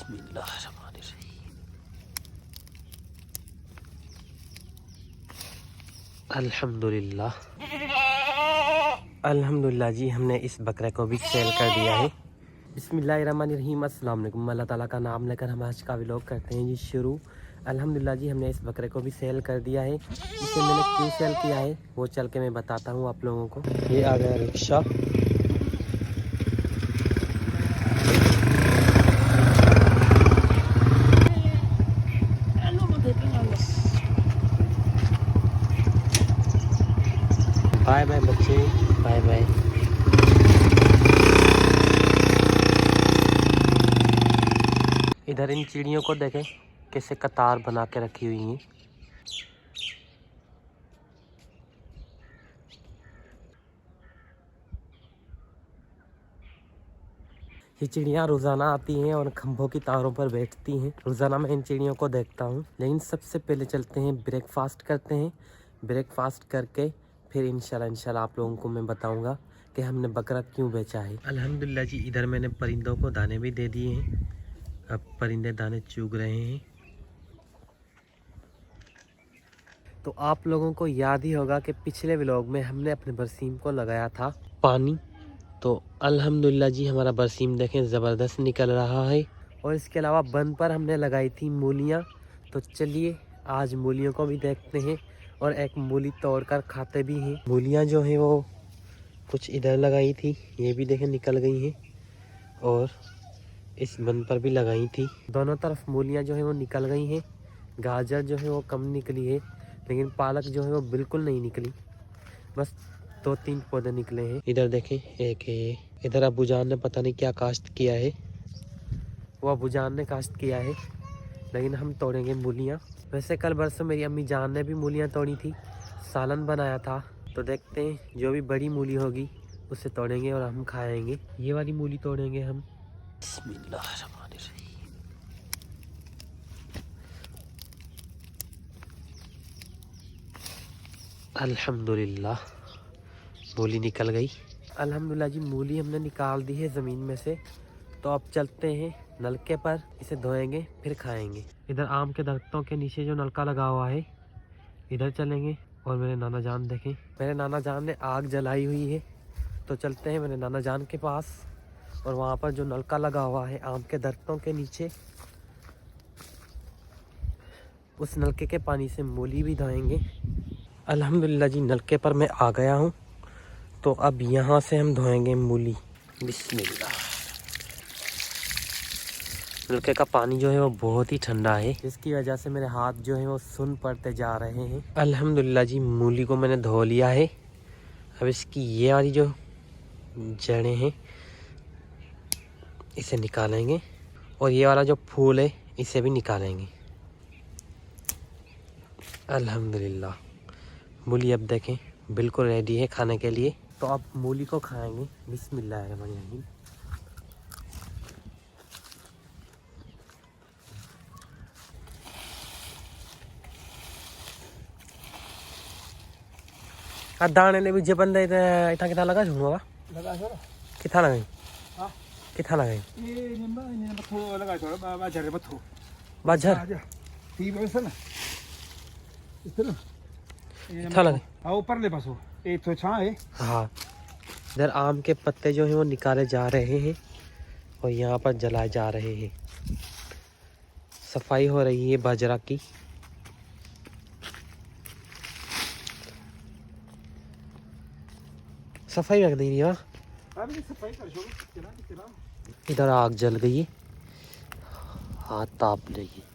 बिस्मिल्लाहिर्रहमानिर्रहीम। अल्हम्दुलिल्लाह अल्हम्दुलिल्लाह जी, हमने इस बकरे को भी सेल कर दिया है। बिस्मिल्लाहिर्रहमानिर्रहीम। अस्सलाम वालेकुम। अल्लाह ताला का नाम लेकर हम आज का व्लॉग करते हैं जी शुरू। अल्हम्दुलिल्लाह जी, हमने इस बकरे को भी सेल कर दिया है। इसे मैंने क्यों सेल किया है वो चल के मैं बताता हूँ आप लोगों को। ये आ गया रिक्शा। बाय बाय बच्चे, बाय बाय। इधर इन चिड़ियों को देखें कैसे कतार बना के रखी हुई हैं। ये चिड़ियाँ रोज़ाना आती हैं और खंभों की तारों पर बैठती हैं। रोज़ाना मैं इन चिड़ियों को देखता हूँ। लेकिन सबसे पहले चलते हैं ब्रेकफास्ट करते हैं। ब्रेकफास्ट करके फिर इंशाल्लाह आप लोगों को मैं बताऊँगा कि हमने बकरा क्यों बेचा है। अल्हम्दुलिल्लाह जी, इधर मैंने परिंदों को दाने भी दे दिए हैं। अब परिंदे दाने चुग रहे हैं। तो आप लोगों को याद ही होगा कि पिछले व्लॉग में हमने अपने बरसीम को लगाया था पानी। तो अल्हम्दुलिल्लाह जी, हमारा बरसीम देखें ज़बरदस्त निकल रहा है। और इसके अलावा बन पर हमने लगाई थी मूलियाँ। तो चलिए आज मूलियों को भी देखते हैं और एक मूली तोड़कर खाते भी हैं। मूलियाँ जो हैं वो कुछ इधर लगाई थी, ये भी देखें निकल गई हैं। और इस बन पर भी लगाई थी। दोनों तरफ मूलियाँ जो है वो निकल गई हैं। गाजर जो है वो कम निकली है, लेकिन पालक जो है वो बिल्कुल नहीं निकली। बस 2-3 पौधे निकले हैं। इधर देखें एक है। इधर अबूजान ने पता नहीं क्या काश्त किया है। वो अबूजान ने काश्त किया है, लेकिन हम तोड़ेंगे मूलियाँ। वैसे कल परसों मेरी अम्मी जान ने भी मूलियाँ तोड़ी थी, सालन बनाया था। तो देखते हैं जो भी बड़ी मूली होगी उसे तोड़ेंगे और हम खाएंगे। ये वाली मूली तोड़ेंगे हम। बिस्मिल्लाहिर्रहमानिर्रहीम। अल्हम्दुलिल्लाह, मूली निकल गई। अल्हम्दुलिल्लाह जी, मूली हमने निकाल दी है ज़मीन में से। तो अब चलते हैं नलके पर, इसे धोएंगे फिर खाएंगे। इधर आम के दरख्तों के नीचे जो नलका लगा हुआ है इधर चलेंगे। और मेरे नाना जान देखें, मेरे नाना जान ने आग जलाई हुई है। तो चलते हैं मेरे नाना जान के पास और वहाँ पर जो नलका लगा हुआ है आम के दरख्तों के नीचे, उस नलके के पानी से मूली भी धोएंगे। अल्हम्दुलिल्लाह जी, नलके पर मैं आ गया हूँ। तो अब यहाँ से हम धोएंगे मूली। बिस्मिल्लाह। नलके का पानी जो है वो बहुत ही ठंडा है, जिसकी वजह से मेरे हाथ जो है वो सुन पड़ते जा रहे हैं। अल्हम्दुलिल्लाह जी, मूली को मैंने धो लिया है। अब इसकी ये वाली जो जड़ें हैं इसे निकालेंगे और ये वाला जो फूल है इसे भी निकालेंगे। अल्हम्दुलिल्लाह, मूली अब देखें बिल्कुल रेडी है खाने के लिए। तो अब मूली को खाएंगे। बिस्मिल्लाहिर्रहमानिर्रहीम। दाने ने भी जे बंदे इतना कितना लगा झूमवा लगा छोड़ कितना लगाई हां कितना लगाई ये निम्बा बथो लगा छोड़ बाजार बथो बाजार आजा ठीक है सर इस तरह कितना लगाई। हां ऊपर ले पासो एक तो छा है। हाँ, इधर आम के पत्ते जो हैं वो निकाले जा रहे हैं और यहाँ पर जलाए जा रहे हैं। सफाई हो रही है बाजरा की। सफाई रख दी है। अभी सफाई कर छोड़ चला इधर आग जल गई है, हाथ ताप रही है।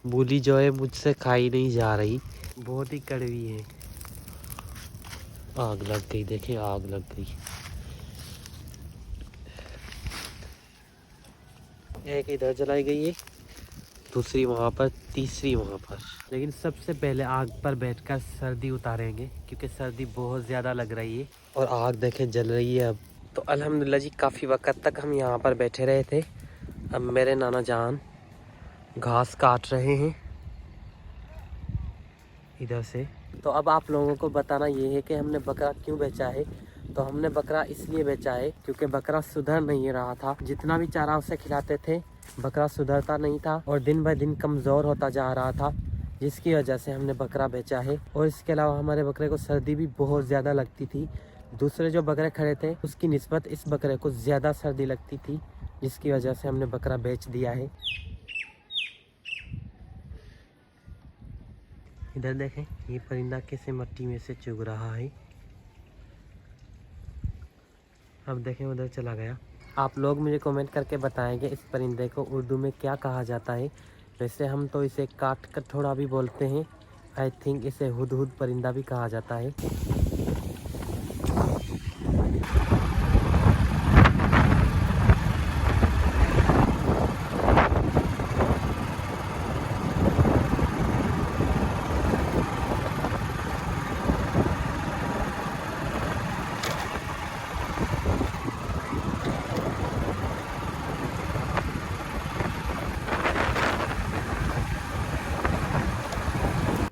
मूली जो है मुझसे खाई नहीं जा रही, बहुत ही कड़वी है। आग लग गई, देखिए आग लग गई। एक इधर जलाई गई है, दूसरी वहाँ पर, तीसरी वहाँ पर। लेकिन सबसे पहले आग पर बैठकर सर्दी उतारेंगे क्योंकि सर्दी बहुत ज़्यादा लग रही है। और आग देखें जल रही है अब। तो अल्हम्दुलिल्लाह जी, काफ़ी वक्त तक हम यहाँ पर बैठे रहे थे। अब मेरे नाना जान घास काट रहे हैं इधर से। तो अब आप लोगों को बताना ये है कि हमने बकरा क्यों बेचा है। तो हमने बकरा इसलिए बेचा है क्योंकि बकरा सुधर नहीं रहा था। जितना भी चारा उसे खिलाते थे बकरा सुधरता नहीं था और दिन ब दिन कमज़ोर होता जा रहा था, जिसकी वजह से हमने बकरा बेचा है। और इसके अलावा हमारे बकरे को सर्दी भी बहुत ज़्यादा लगती थी। दूसरे जो बकरे खड़े थे उसकी निस्बत इस बकरे को ज़्यादा सर्दी लगती थी, जिसकी वजह से हमने बकरा बेच दिया है। इधर देखें, ये परिंदा कैसे मिट्टी में से चुग रहा है। अब देखें उधर चला गया। आप लोग मुझे कमेंट करके बताएंगे इस परिंदे को उर्दू में क्या कहा जाता है। वैसे हम तो इसे काट कठोड़ा भी बोलते हैं। आई थिंक इसे हुदहुद परिंदा भी कहा जाता है।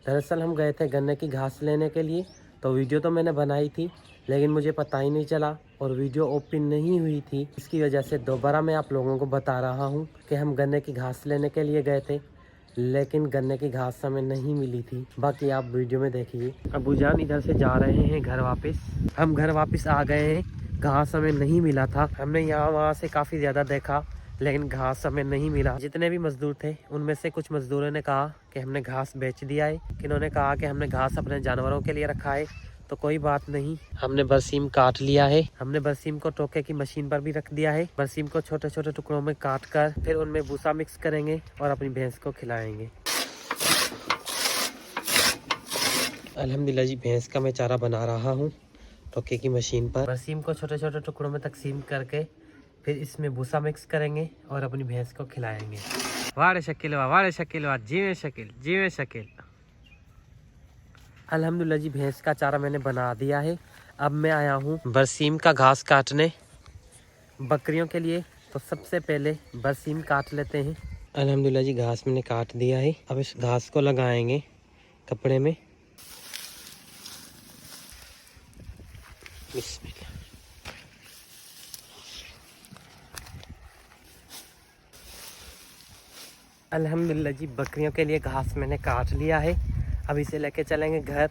दरअसल हम गए थे गन्ने की घास लेने के लिए, तो वीडियो तो मैंने बनाई थी लेकिन मुझे पता ही नहीं चला और वीडियो ओपन नहीं हुई थी। इसकी वजह से दोबारा मैं आप लोगों को बता रहा हूँ कि हम गन्ने की घास लेने के लिए गए थे, लेकिन गन्ने की घास हमें नहीं मिली थी। बाकी आप वीडियो में देखिए। अबूजान इधर से जा रहे हैं घर वापस। हम घर वापस आ गए हैं। घास हमें नहीं मिला था। हमने यहाँ वहाँ से काफ़ी ज़्यादा देखा लेकिन घास हमें नहीं मिला। जितने भी मजदूर थे उनमें से कुछ मजदूरों ने कहा कि हमने घास बेच दिया है, किन्होंने कहा कि हमने घास अपने जानवरों के लिए रखा है। तो कोई बात नहीं, हमने बरसीम काट लिया है। हमने बरसीम को टोके की मशीन पर भी रख दिया है। बरसीम को छोटे छोटे टुकड़ों में काट कर फिर उनमें भूसा मिक्स करेंगे और अपनी भैंस को खिलाएंगे। अल्हम्दुलिल्लाह जी, भैंस का मैं चारा बना रहा हूँ टोके की मशीन पर। बरसीम को छोटे छोटे टुकड़ों में तकसीम करके फिर इसमें भूसा मिक्स करेंगे और अपनी भैंस को खिलाएंगे। वाह शकील वाह शकील वाह, जीवे शकील जीवे शकील। अल्हम्दुलिल्लाह जी, भैंस का चारा मैंने बना दिया है। अब मैं आया हूँ बरसीम का घास काटने बकरियों के लिए। तो सबसे पहले बरसीम काट लेते हैं। अल्हम्दुलिल्लाह जी, घास मैंने काट दिया है। अब इस घास को लगाएंगे कपड़े में। बिस्मिल्लाह। अल्हम्दुलिल्लाह जी, बकरियों के लिए घास मैंने काट लिया है। अब इसे लेके चलेंगे घर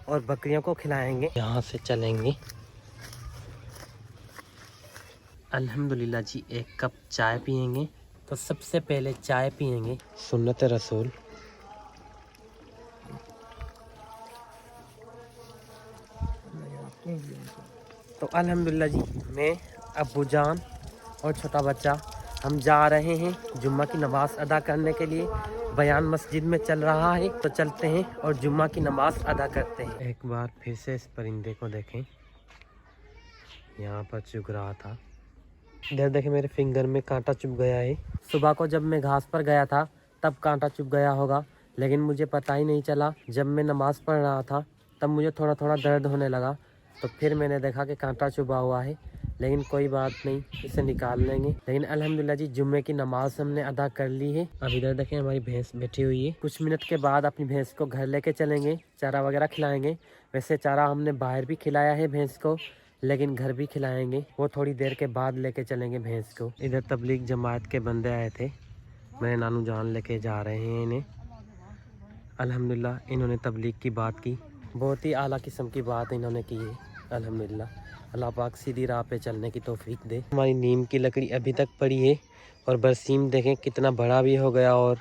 और बकरियों को खिलाएंगे। यहाँ से चलेंगे। अल्हम्दुलिल्लाह जी, 1 कप चाय पियेंगे। तो सबसे पहले चाय पियेंगे, सुन्नत रसूल। तो अल्हम्दुलिल्लाह जी, मैं, अब्बू जान और छोटा बच्चा हम जा रहे हैं जुम्मा की नमाज़ अदा करने के लिए। बयान मस्जिद में चल रहा है, तो चलते हैं और जुम्मा की नमाज़ अदा करते हैं। एक बार फिर से इस परिंदे को देखें, यहाँ पर चुग रहा था। इधर देखें, मेरे फिंगर में कांटा चुभ गया है। सुबह को जब मैं घास पर गया था तब कांटा चुभ गया होगा, लेकिन मुझे पता ही नहीं चला। जब मैं नमाज़ पढ़ रहा था तब मुझे थोड़ा थोड़ा दर्द होने लगा, तो फिर मैंने देखा कि कांटा चुभा हुआ है। लेकिन कोई बात नहीं, इसे निकाल लेंगे। लेकिन अल्हम्दुलिल्लाह जी, जुम्मे की नमाज हमने अदा कर ली है। अब इधर देखें, हमारी भैंस बैठी हुई है। कुछ मिनट के बाद अपनी भैंस को घर लेके चलेंगे, चारा वगैरह खिलाएंगे। वैसे चारा हमने बाहर भी खिलाया है भैंस को, लेकिन घर भी खिलाएंगे, वो थोड़ी देर के बाद लेके चलेंगे भैंस को। इधर तबलीग जमात के बंदे आए थे, मेरे नानू जान लेके जा रहे हैं इन्हें। अल्हम्दुलिल्लाह इन्होंने तबलीग की बात की, बहुत ही आला किस्म की बात इन्होंने की है। अल्हम्दुलिल्लाह, अल्लाह पाक सीधी राह पे चलने की तौफीक दे। हमारी नीम की लकड़ी अभी तक पड़ी है और बरसीम देखें कितना बड़ा भी हो गया और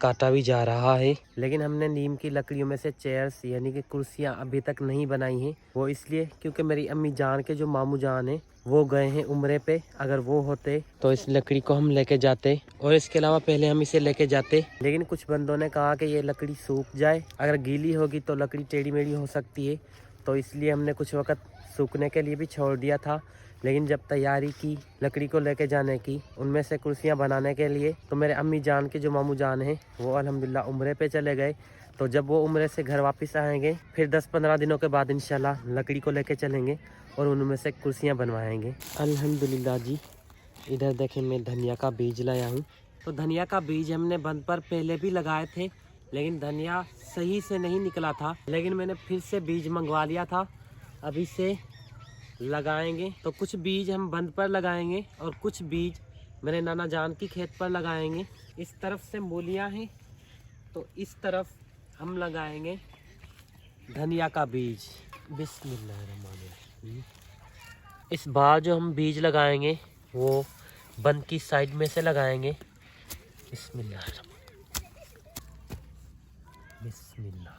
काटा भी जा रहा है। लेकिन हमने नीम की लकड़ियों में से चेयर्स यानी कि कुर्सियां अभी तक नहीं बनाई हैं। वो इसलिए क्योंकि मेरी अम्मी जान के जो मामू जान है वो गए हैं उम्रे पे। अगर वो होते तो इस लकड़ी को हम लेके जाते और इसके अलावा पहले हम इसे लेके जाते, लेकिन कुछ बंदों ने कहा कि ये लकड़ी सूख जाए, अगर गीली होगी तो लकड़ी टेढ़ी मेढ़ी हो सकती है, तो इसलिए हमने कुछ वक्त सूखने के लिए भी छोड़ दिया था। लेकिन जब तैयारी की लकड़ी को लेके जाने की, उनमें से कुर्सियां बनाने के लिए, तो मेरे अम्मी जान के जो मामू जान हैं वो अल्हम्दुलिल्लाह उम्रे पे चले गए। तो जब वो उम्रे से घर वापस आएंगे फिर 10-15 दिनों के बाद इंशाल्लाह लकड़ी को लेके चलेंगे और उनमें से कुर्सियां बनवाएंगे। अल्हम्दुलिल्लाह जी, इधर देखें मैं धनिया का बीज लाया हूँ। तो धनिया का बीज हमने बंद पर पहले भी लगाए थे, लेकिन धनिया सही से नहीं निकला था। लेकिन मैंने फिर से बीज मंगवा लिया था। अभी से लगाएंगे। तो कुछ बीज हम बंद पर लगाएंगे और कुछ बीज मेरे नाना जान की खेत पर लगाएंगे। इस तरफ से मूलियाँ हैं तो इस तरफ हम लगाएंगे धनिया का बीज। बिस्मिल्लाहिर्रहमानिर्रहीम। इस बार जो हम बीज लगाएंगे वो बंद की साइड में से लगाएंगे। बिस्मिल्लाहिर्रहमानिर्रहीम। बिस्मिल्लाह।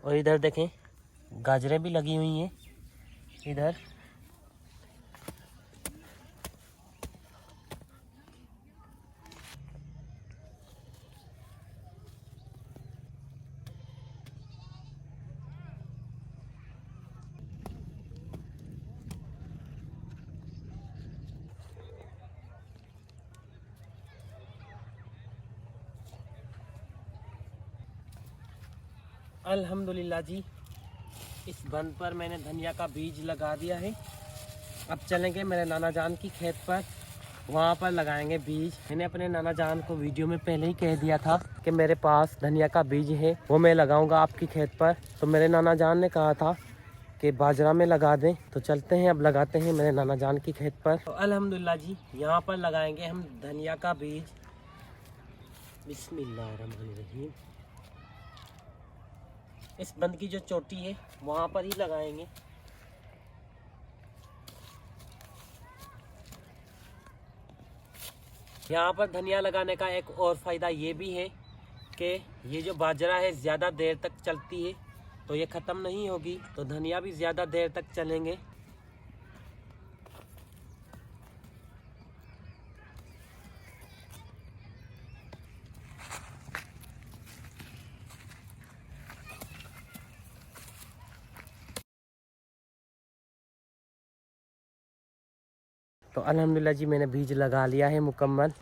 और इधर देखें गाजरें भी लगी हुई हैं इधर। अल्हम्दुलिल्लाह जी, इस बंद पर मैंने धनिया का बीज लगा दिया है। अब चलेंगे मेरे नाना जान की खेत पर, वहाँ पर लगाएंगे बीज। मैंने अपने नाना जान को वीडियो में पहले ही कह दिया था कि मेरे पास धनिया का बीज है, वो मैं लगाऊंगा आपकी खेत पर। तो मेरे नाना जान ने कहा था कि बाजरा में लगा दें। तो चलते हैं, अब लगाते हैं मेरे नाना जान की खेत पर। तो अल्हम्दुलिल्लाह जी, यहाँ पर लगाएंगे हम धनिया का बीज। बिस्मिल्लाहिर्रहमानिर्रहीम। इस बंद की जो चोटी है वहाँ पर ही लगाएंगे। यहाँ पर धनिया लगाने का एक और फ़ायदा ये भी है कि ये जो बाजरा है ज़्यादा देर तक चलती है, तो ये ख़त्म नहीं होगी, तो धनिया भी ज़्यादा देर तक चलेंगे। तो अल्हम्दुलिल्लाह जी, मैंने बीज लगा लिया है मुकम्मल।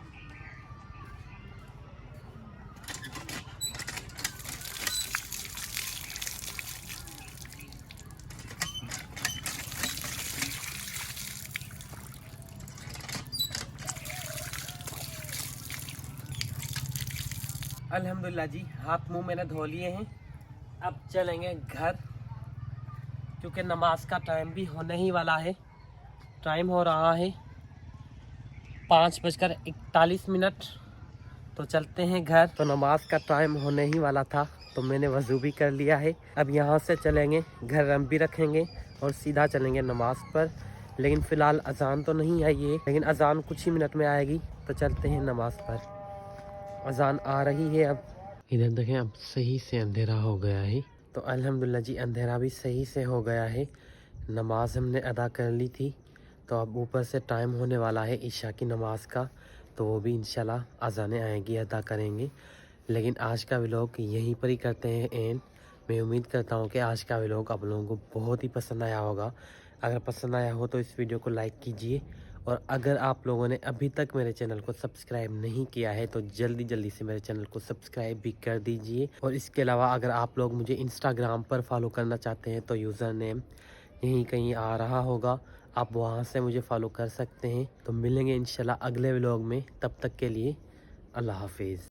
अल्हम्दुलिल्लाह जी, हाथ मुंह मैंने धो लिए हैं। अब चलेंगे घर, क्योंकि नमाज का टाइम भी होने ही वाला है। टाइम हो रहा है 5:41। तो चलते हैं घर। तो नमाज का टाइम होने ही वाला था, तो मैंने वज़ू भी कर लिया है। अब यहाँ से चलेंगे घर, रम भी रखेंगे और सीधा चलेंगे नमाज पर। लेकिन फ़िलहाल अजान तो नहीं आई है, लेकिन अजान कुछ ही मिनट में आएगी। तो चलते हैं नमाज पर, अजान आ रही है। अब इधर देखें, अब सही से अंधेरा हो गया है। तो अल्हम्दुलिल्लाह जी, अंधेरा भी सही से हो गया है। नमाज हमने अदा कर ली थी, तो अब ऊपर से टाइम होने वाला है इशा की नमाज का, तो वो भी इंशाल्लाह अजानें आएंगी, अदा करेंगे। लेकिन आज का व्लॉग यहीं पर ही करते हैं एंड। मैं उम्मीद करता हूँ कि आज का व्लॉग आप लोगों को बहुत ही पसंद आया होगा। अगर पसंद आया हो तो इस वीडियो को लाइक कीजिए, और अगर आप लोगों ने अभी तक मेरे चैनल को सब्सक्राइब नहीं किया है तो जल्दी जल्दी से मेरे चैनल को सब्सक्राइब भी कर दीजिए। और इसके अलावा अगर आप लोग मुझे इंस्टाग्राम पर फॉलो करना चाहते हैं तो यूज़र नेम यहीं कहीं आ रहा होगा, आप वहां से मुझे फॉलो कर सकते हैं। तो मिलेंगे इंशाल्लाह अगले व्लॉग में, तब तक के लिए अल्लाह हाफिज़।